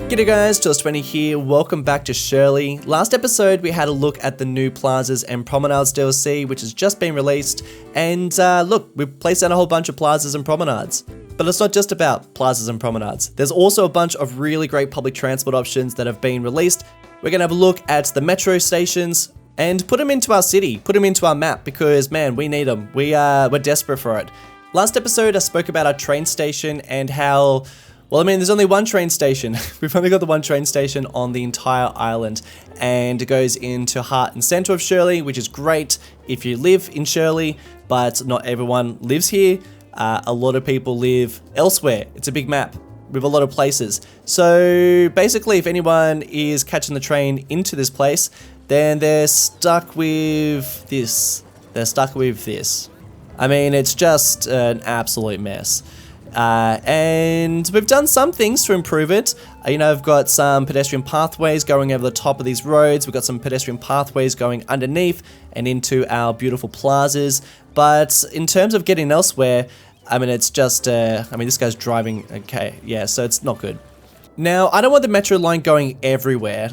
G'day guys, Jules20 here, welcome back to Shirley. Last episode we had a look at the new Plazas and Promenades DLC, which has just been released, and look, we've placed down a whole bunch of plazas and promenades. But it's not just about plazas and promenades. There's also a bunch of really great public transport options that have been released. We're gonna have a look at the metro stations and put them into our city, put them into our map, because man, we need them. We're desperate for it. Last episode I spoke about our train station and how, well, I mean, there's only one train station. We've only got the one train station on the entire island, and it goes into heart and center of Shirley, which is great if you live in Shirley, but not everyone lives here. A lot of people live elsewhere. It's a big map with a lot of places. So basically, if anyone is catching the train into this place, then they're stuck with this. They're stuck with this. I mean, it's just an absolute mess. And we've done some things to improve it. I've got some pedestrian pathways going over the top of these roads. We've got some pedestrian pathways going underneath and into our beautiful plazas. But in terms of getting elsewhere, I mean, it's just, this guy's driving, okay, yeah, so it's not good. Now, I don't want the metro line going everywhere,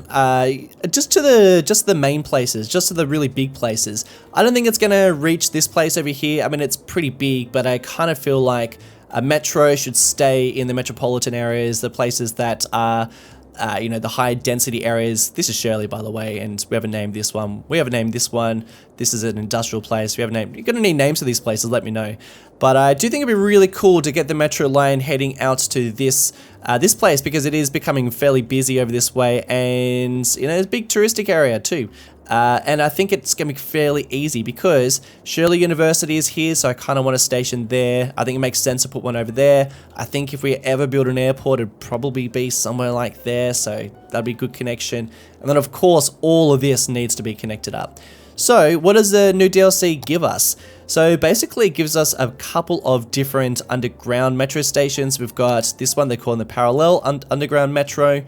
just to the main places, just to the really big places. I don't think it's gonna reach this place over here. I mean, it's pretty big, but I kind of feel like a metro should stay in the metropolitan areas, the places that are, the high density areas. This is Shirley, by the way, and we haven't named this one. We haven't named this one. This is an industrial place. We haven't named. You're gonna need names for these places. Let me know. But I do think it'd be really cool to get the metro line heading out to this this place, because it is becoming fairly busy over this way, and it's a big touristic area too. And I think it's going to be fairly easy because Shirley University is here, so I kind of want a station there. I think it makes sense to put one over there. I think if we ever build an airport, it'd probably be somewhere like there, so that'd be a good connection. And then of course, all of this needs to be connected up. So what does the new DLC give us? So basically it gives us a couple of different underground metro stations. We've got this one, they're calling the parallel underground metro.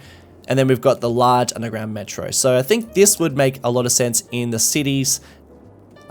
And then we've got the large underground metro. So I think this would make a lot of sense in the cities.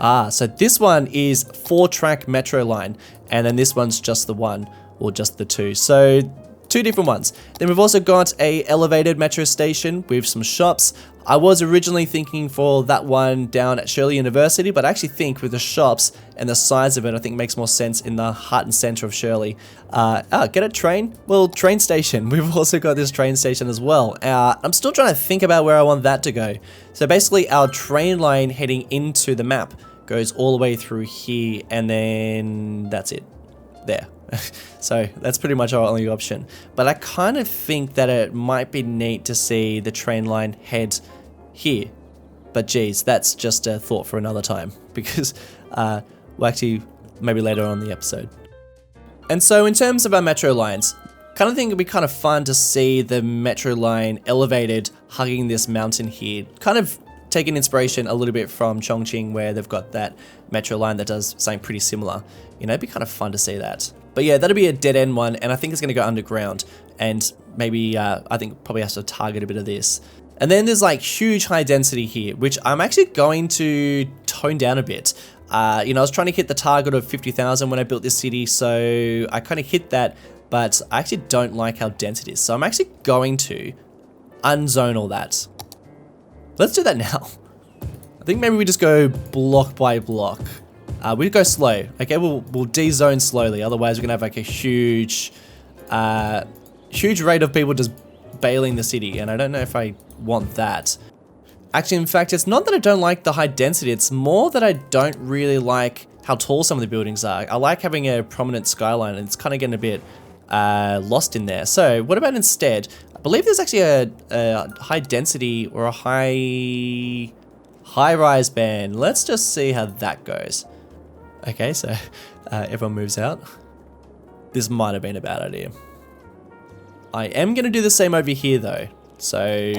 So this one is 4-track metro line, and then this one's just the one, or just the two. So 2 different ones. Then we've also got a elevated metro station with some shops. I was originally thinking for that one down at Shirley University, but I actually think with the shops and the size of it, I think makes more sense in the heart and center of Shirley. Get a train? Well, train station. We've also got this train station as well. I'm still trying to think about where I want that to go. So basically our train line heading into the map goes all the way through here, and then that's it. There. So that's pretty much our only option. But I kind of think that it might be neat to see the train line head here. But geez, that's just a thought for another time, because well, actually maybe later on in the episode. And so in terms of our metro lines, kind of think it'd be kind of fun to see the metro line elevated hugging this mountain here, kind of taking inspiration a little bit from Chongqing, where they've got that metro line that does something pretty similar. It'd be kind of fun to see that. But yeah, that'll be a dead end one, and I think it's going to go underground, and maybe I think probably has to target a bit of this. And then there's like huge high density here, which I'm actually going to tone down a bit. I was trying to hit the target of 50,000 when I built this city, so I kind of hit that, but I actually don't like how dense it is. So I'm actually going to unzone all that. Let's do that now. I think maybe we just go block by block. We go slow. Okay, we'll de-zone slowly. Otherwise, we're gonna have like a huge rate of people just bailing the city, and I don't know if I want that. Actually, in fact, it's not that I don't like the high density. It's more that I don't really like how tall some of the buildings are. I like having a prominent skyline, and it's kind of getting a bit lost in there. So what about instead? I believe there's actually a high density or a high-rise band. Let's just see how that goes. Okay, so everyone moves out. This might have been a bad idea. I am going to do the same over here though. So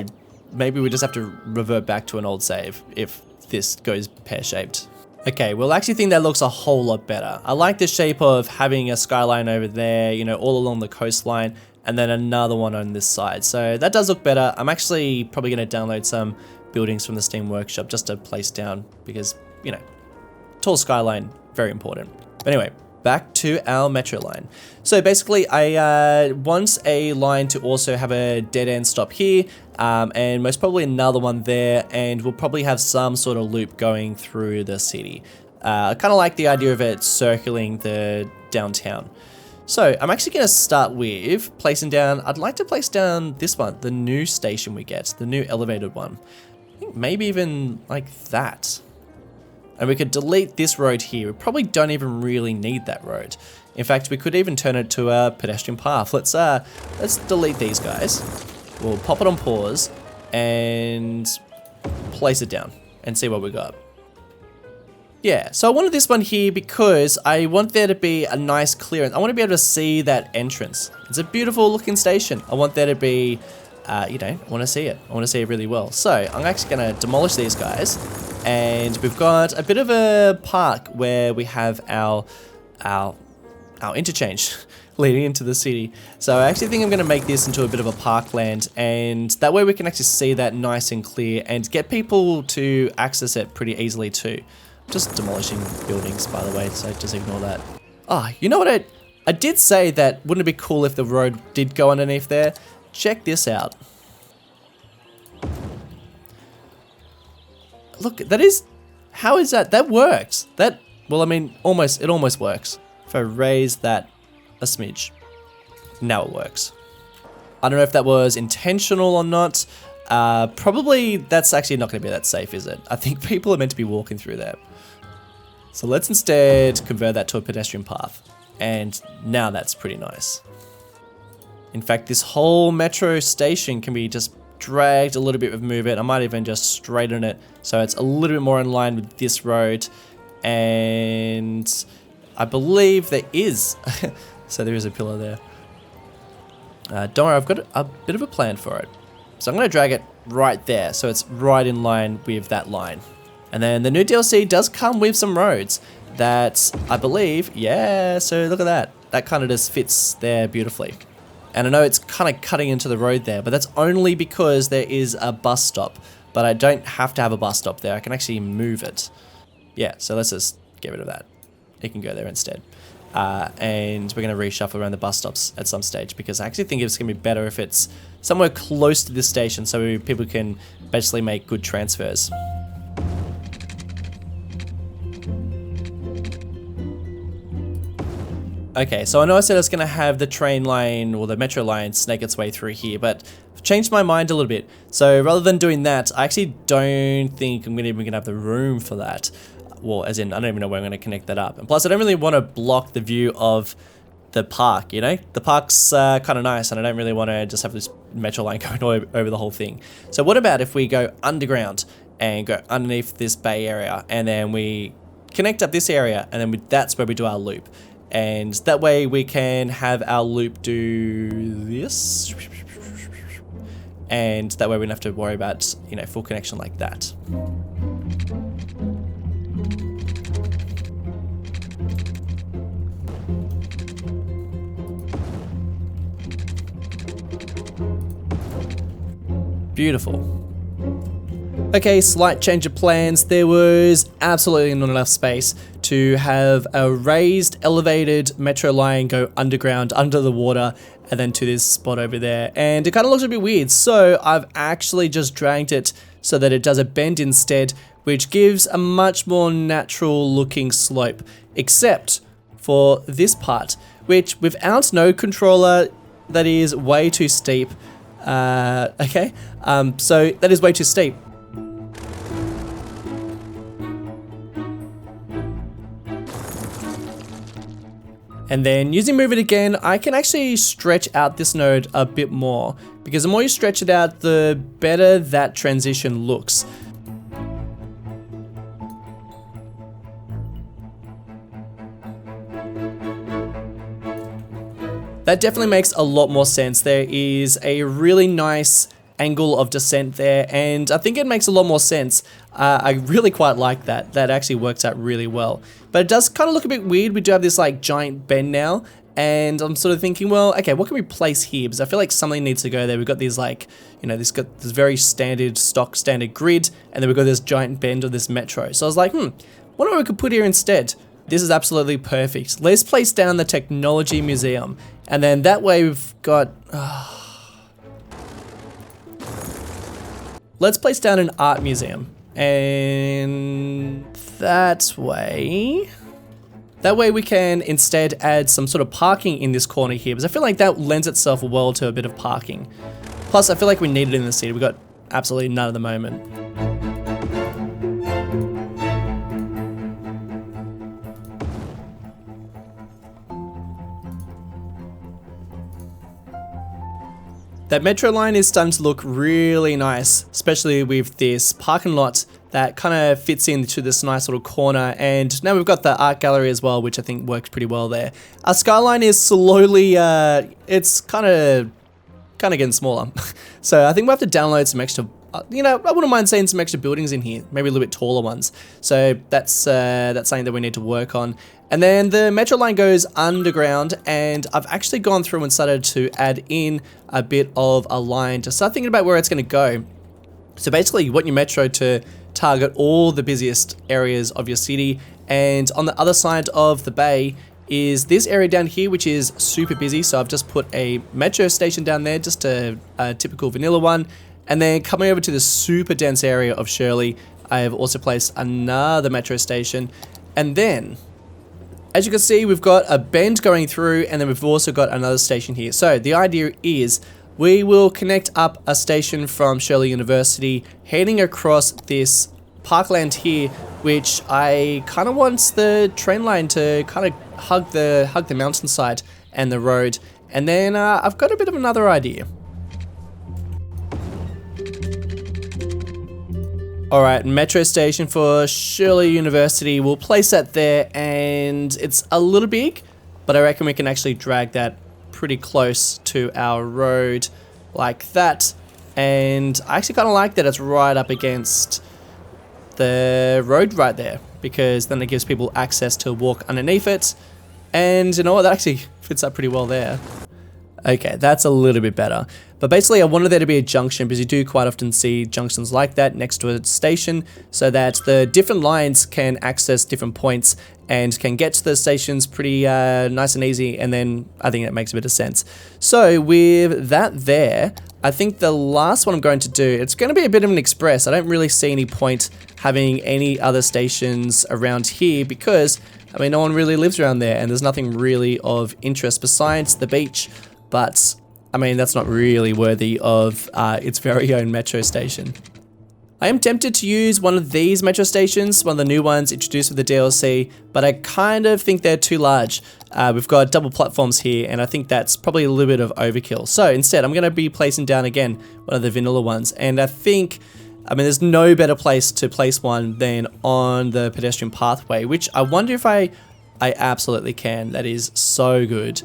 maybe we just have to revert back to an old save if this goes pear-shaped. Okay, well I actually think that looks a whole lot better. I like the shape of having a skyline over there, all along the coastline, and then another one on this side. So that does look better. I'm actually probably going to download some buildings from the Steam Workshop just to place down because, tall skyline, very important. But anyway, back to our metro line. So basically I want a line to also have a dead end stop here, and most probably another one there, and we'll probably have some sort of loop going through the city. I kind of like the idea of it circling the downtown. So I'm actually going to start with placing down, I'd like to place down this one, the new station we get, the new elevated one. I think maybe even like that. And we could delete this road here. We probably don't even really need that road. In fact, we could even turn it to a pedestrian path. Let's delete these guys. We'll pop it on pause and place it down and see what we got. Yeah, so I wanted this one here because I want there to be a nice clearance. I want to be able to see that entrance. It's a beautiful looking station. I want there to be, you know, I want to see it. I want to see it really well. So I'm actually going to demolish these guys. And we've got a bit of a park where we have our interchange leading into the city. So I actually think I'm going to make this into a bit of a parkland, and that way we can actually see that nice and clear and get people to access it pretty easily too. Just demolishing buildings, by the way, so just ignore that. Ah, you know what, I did say that wouldn't it be cool if the road did go underneath there? Check this out. Look, that is, how is that? That works. That, well, I mean, it almost works. If I raise that a smidge, now it works. I don't know if that was intentional or not. Probably that's actually not going to be that safe, is it? I think people are meant to be walking through there. So let's instead convert that to a pedestrian path. And now that's pretty nice. In fact, this whole metro station can be just dragged a little bit with move it. I might even just straighten it so it's a little bit more in line with this road. And I believe there is, so there is a pillar there. Don't worry, I've got a bit of a plan for it. So I'm going to drag it right there so it's right in line with that line. And then the new DLC does come with some roads that I believe, yeah, so look at that. That kind of just fits there beautifully. And I know it's kind of cutting into the road there, but that's only because there is a bus stop. But I don't have to have a bus stop there. I can actually move it. Yeah, so let's just get rid of that. It can go there instead. And we're going to reshuffle around the bus stops at some stage because I actually think it's going to be better if it's somewhere close to this station so people can basically make good transfers. Okay, so I know I said I was going to have the train line or the metro line snake its way through here, but I've changed my mind a little bit. So rather than doing that, I actually don't think I'm even going to have the room for that. Well, as in, I don't even know where I'm going to connect that up. And plus, I don't really want to block the view of the park, you know? The park's kind of nice, and I don't really want to just have this metro line going over the whole thing. So what about if we go underground and go underneath this bay area, and then we connect up this area, and then that's where we do our loop. And that way we can have our loop do this. And that way we don't have to worry about, you know, full connection like that. Beautiful. Okay, slight change of plans. There was absolutely not enough space to have a raised, elevated metro line go underground, under the water, and then to this spot over there. And it kind of looks a bit weird, so I've actually just dragged it so that it does a bend instead, which gives a much more natural looking slope, except for this part, which without node controller, that is way too steep. Okay, so that is way too steep. And then using Move It again, I can actually stretch out this node a bit more, because the more you stretch it out, the better that transition looks. That definitely makes a lot more sense. There is a really nice angle of descent there, and I think it makes a lot more sense. I really quite like that. That actually works out really well. But it does kind of look a bit weird. We do have this like giant bend now, and I'm sort of thinking, well, okay, what can we place here? Because I feel like something needs to go there. We've got these like, you know, this very standard grid, and then we've got this giant bend of this metro. So I was like, wonder what we could put here instead. This is absolutely perfect. Let's place down the Technology Museum. And then that way we've got... Let's place down an art museum. And that way we can instead add some sort of parking in this corner here, because I feel like that lends itself well to a bit of parking. Plus, I feel like we need it in the city. We've got absolutely none at the moment. That metro line is starting to look really nice, especially with this parking lot that kind of fits into this nice little corner. And now we've got the art gallery as well, which I think works pretty well there. Our skyline is slowly, it's kind of getting smaller. So I think we'll have to download some extra, you know, I wouldn't mind seeing some extra buildings in here, maybe a little bit taller ones. So that's something that we need to work on. And then the metro line goes underground, and I've actually gone through and started to add in a bit of a line to start thinking about where it's going to go. So basically you want your metro to target all the busiest areas of your city, and on the other side of the bay is this area down here, which is super busy. So I've just put a metro station down there, just a typical vanilla one. And then coming over to the super dense area of Shirley, I have also placed another metro station. And then, as you can see, we've got a bend going through, and then we've also got another station here. So the idea is we will connect up a station from Shirley University, heading across this parkland here, which I kind of want the train line to kind of hug the mountainside and the road. And then I've got a bit of another idea. Alright, metro station for Shirley University. We'll place that there, and it's a little big, but I reckon we can actually drag that pretty close to our road like that. And I actually kind of like that it's right up against the road right there, because then it gives people access to walk underneath it. And you know what, that actually fits up pretty well there. Okay, that's a little bit better. But basically I wanted there to be a junction, because you do quite often see junctions like that next to a station, so that the different lines can access different points and can get to the stations pretty nice and easy. And then I think that makes a bit of sense. So with that there, I think the last one I'm going to do, it's going to be a bit of an express. I don't really see any point having any other stations around here, because I mean, no one really lives around there, and there's nothing really of interest besides the beach. But I mean, that's not really worthy of its very own metro station. I am tempted to use one of these metro stations, one of the new ones introduced with the DLC, but I kind of think they're too large. We've got double platforms here, and I think that's probably a little bit of overkill. So instead, I'm going to be placing down again one of the vanilla ones, and I think, I mean, there's no better place to place one than on the pedestrian pathway, which I wonder if I absolutely can. That is so good.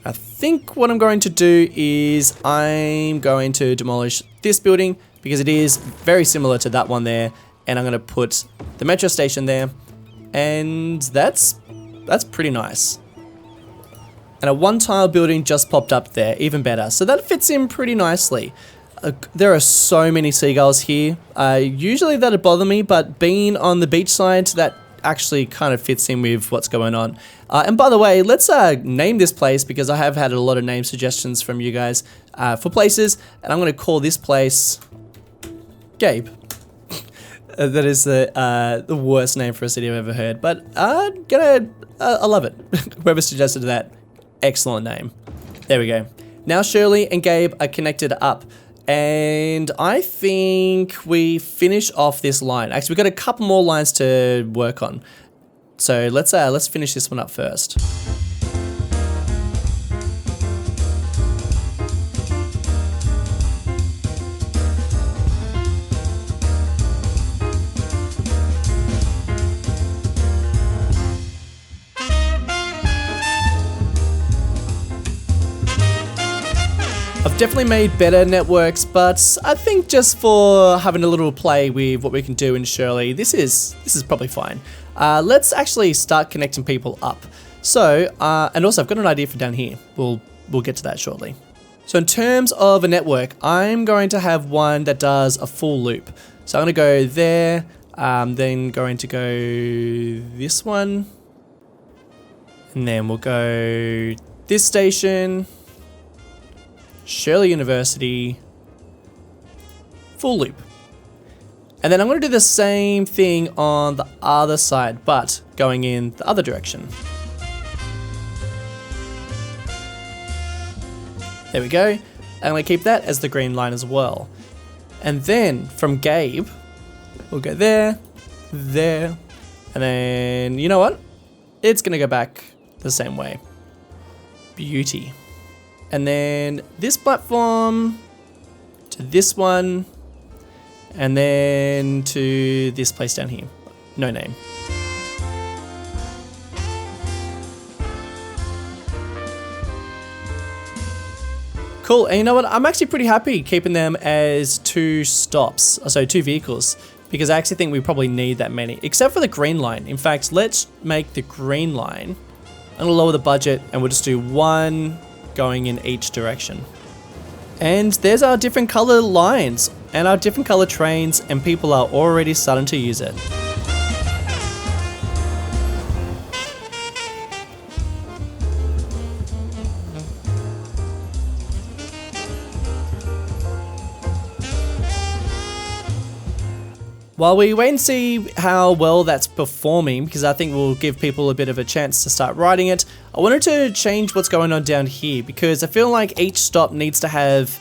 I think what I'm going to do is I'm going to demolish this building, because it is very similar to that one there, and I'm going to put the metro station there, and that's pretty nice. And a one-tile building just popped up there, even better. So that fits in pretty nicely. There are so many seagulls here. Usually that'd bother me, but being on the beach side, that actually kind of fits in with what's going on. And by the way, let's name this place, because I have had a lot of name suggestions from you guys for places, and I'm going to call this place Gabe. That is the worst name for a city I've ever heard, but I love it. Whoever suggested that, excellent name. There we go. Now Shirley and Gabe are connected up, and I think we finish off this line. Actually, we've got a couple more lines to work on. So let's finish this one up first. I've definitely made better networks, but I think just for having a little play with what we can do in Shirley, this is probably fine. Let's actually start connecting people up. So, and also I've got an idea for down here. We'll get to that shortly. So in terms of a network, I'm going to have one that does a full loop. So I'm going to go there, then going to go this one, And then we'll go this station, Shirley University, full loop. And then I'm going to do the same thing on the other side, but going in the other direction. There we go. I'm going to keep that as the green line as well. And then from Gabe, we'll go there, there, and then, you know what? It's going to go back the same way. Beauty. And then this platform to this one, and then to this place down here. No name. Cool, and you know what? I'm actually pretty happy keeping them as 2 stops, so 2 vehicles, because I actually think we probably need that many, except for the green line. In fact, let's make the green line. I'm gonna lower the budget and we'll just do 1 going in each direction. And there's our different color lines and our different color trains, and people are already starting to use it. While we wait and see how well that's performing, because I think we'll give people a bit of a chance to start riding it, I wanted to change what's going on down here, because I feel like each stop needs to have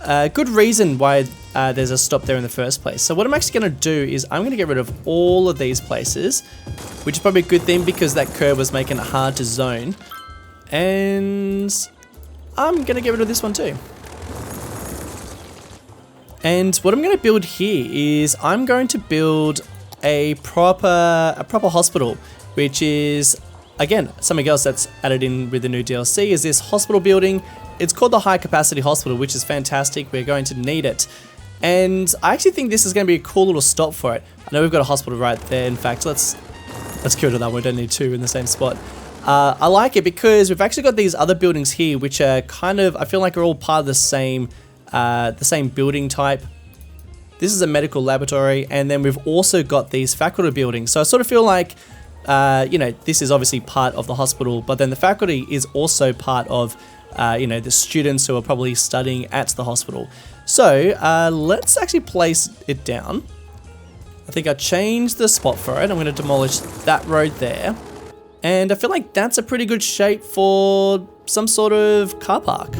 a good reason why there's a stop there in the first place. So what I'm actually going to do is I'm going to get rid of all of these places, which is probably a good thing because that curve was making it hard to zone. And I'm going to get rid of this one too. And what I'm going to build here is I'm going to build a proper hospital, which is, again, something else that's added in with the new DLC is this hospital building. It's called the High Capacity Hospital, which is fantastic. We're going to need it. And I actually think this is going to be a cool little stop for it. I know we've got a hospital right there. In fact, let's get rid of that one. We don't need 2 in the same spot. I like it because we've actually got these other buildings here, which are kind of, I feel like are all part of the same building type. This is a medical laboratory, and then we've also got these faculty buildings. So I sort of feel like, you know, this is obviously part of the hospital, but then the faculty is also part of, you know, the students who are probably studying at the hospital. So let's actually place it down. I think I changed the spot for it. I'm going to demolish that road there. And I feel like that's a pretty good shape for some sort of car park.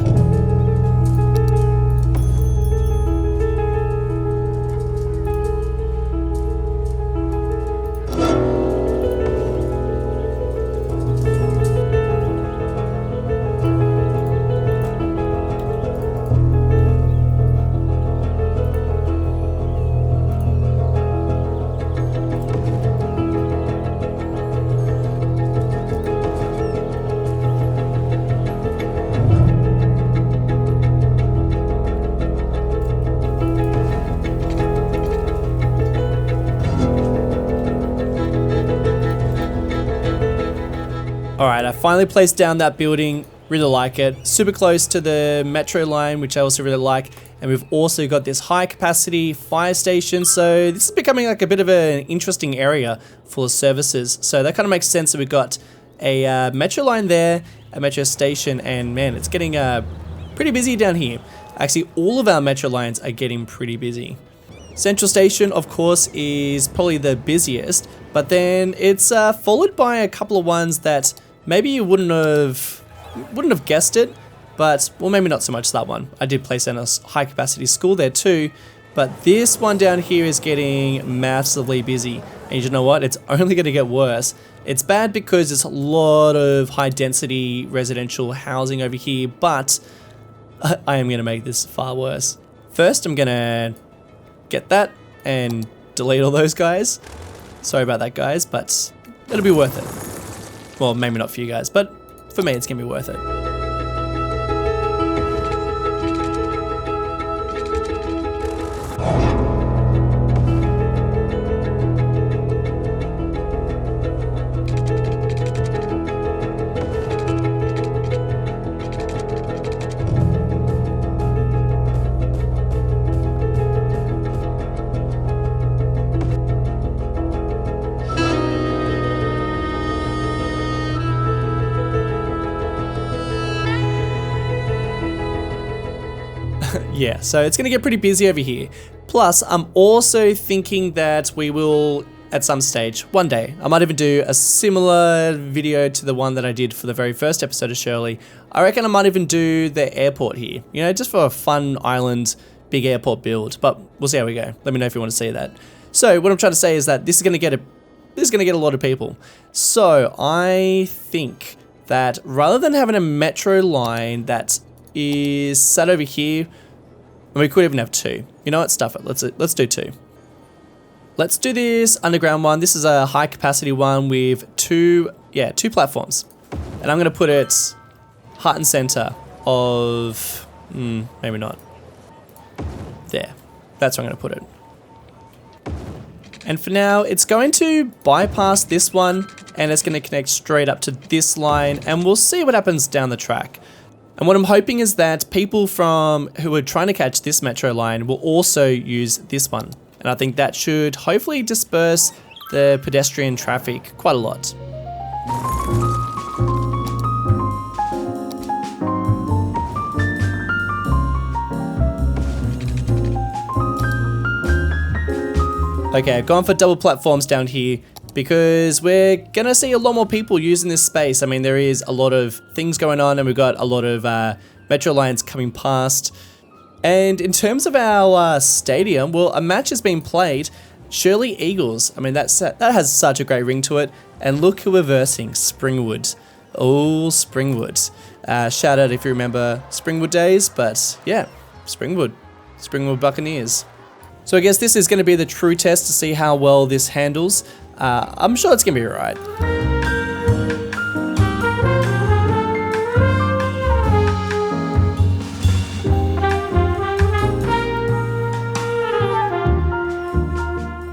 Alright, I finally placed down that building, really like it. Super close to the metro line, which I also really like. And we've also got this high capacity fire station, so this is becoming like a bit of an interesting area full of services. So that kind of makes sense that we've got a metro line there, a metro station, and man, it's getting pretty busy down here. Actually, all of our metro lines are getting pretty busy. Central Station, of course, is probably the busiest, but then it's followed by a couple of ones that maybe you wouldn't have guessed it, but, well, maybe not so much that one. I did place in a high capacity school there too, but this one down here is getting massively busy. And you know what? It's only going to get worse. It's bad because there's a lot of high density residential housing over here, but I am going to make this far worse. First, I'm going to get that and delete all those guys. Sorry about that, guys, but it'll be worth it. Well, maybe not for you guys, but for me, it's gonna be worth it. Yeah, so it's gonna get pretty busy over here. Plus, I'm also thinking that we will, at some stage, one day, I might even do a similar video to the one that I did for the very first episode of Shirley. I reckon I might even do the airport here, you know, just for a fun island, big airport build, but we'll see how we go. Let me know if you want to see that. So what I'm trying to say is that this is gonna get a lot of people. So I think that rather than having a metro line that is sat over here, and we could even have two. You know what? Stuff it. Let's do two. Let's do this underground one. This is a high capacity one with two platforms. And I'm gonna put it heart and center of, maybe not. There, that's where I'm gonna put it. And for now, it's going to bypass this one and it's gonna connect straight up to this line and we'll see what happens down the track. And what I'm hoping is that people who are trying to catch this metro line will also use this one. And I think that should hopefully disperse the pedestrian traffic quite a lot. Okay, I've gone for double platforms down here because we're gonna see a lot more people using this space. I mean, there is a lot of things going on and we've got a lot of metro lines coming past. And in terms of our stadium, well, a match has been played. Shirley Eagles, I mean, that has such a great ring to it. And look who we're versing, Springwood. Oh, Springwood. Shout out if you remember Springwood days, but yeah, Springwood Buccaneers. So I guess this is going to be the true test to see how well this handles. I'm sure it's going to be alright.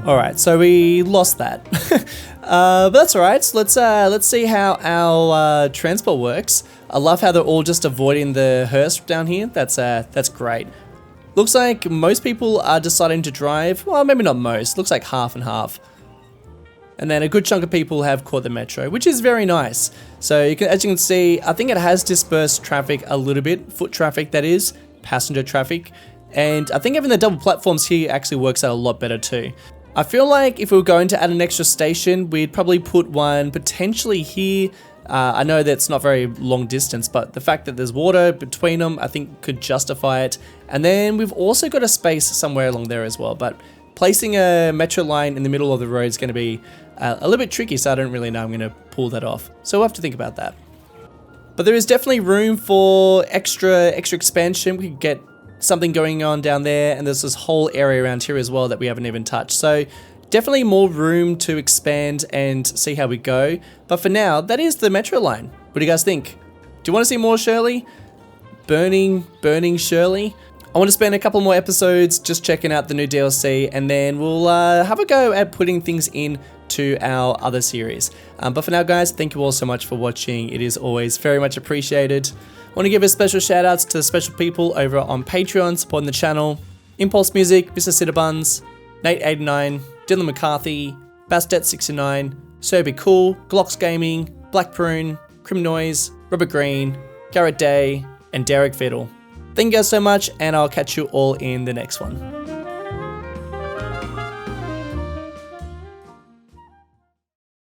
Alright, so we lost that. But that's alright. So let's see how our transport works. I love how they're all just avoiding the hearse down here. That's great. Looks like most people are deciding to drive. Well, maybe not most. Looks like half and half. And then a good chunk of people have caught the metro, which is very nice. So as you can see, I think it has dispersed traffic a little bit. Foot traffic, that is. Passenger traffic. And I think having the double platforms here actually works out a lot better too. I feel like if we were going to add an extra station, we'd probably put one potentially here. I know that's not very long distance, but the fact that there's water between them, I think could justify it. And then we've also got a space somewhere along there as well, but placing a metro line in the middle of the road is going to be a little bit tricky, so I don't really know I'm going to pull that off. So we'll have to think about that. But there is definitely room for extra expansion. We could get something going on down there, and there's this whole area around here as well that we haven't even touched. So definitely more room to expand and see how we go. But for now, that is the metro line. What do you guys think? Do you want to see more Shirley? Burning Shirley? I want to spend a couple more episodes just checking out the new DLC, and then we'll have a go at putting things in to our other series. But for now, guys, thank you all so much for watching. It is always very much appreciated. I want to give a special shout outs to special people over on Patreon supporting the channel. Impulse Music, Mr. Citterbuns, Nate89, Dylan McCarthy, Bastet69, Sobe Cool, Glocks Gaming, Black Prune, Crim Noise, Robert Green, Garrett Day, and Derek Fiddle. Thank you guys so much, and I'll catch you all in the next one.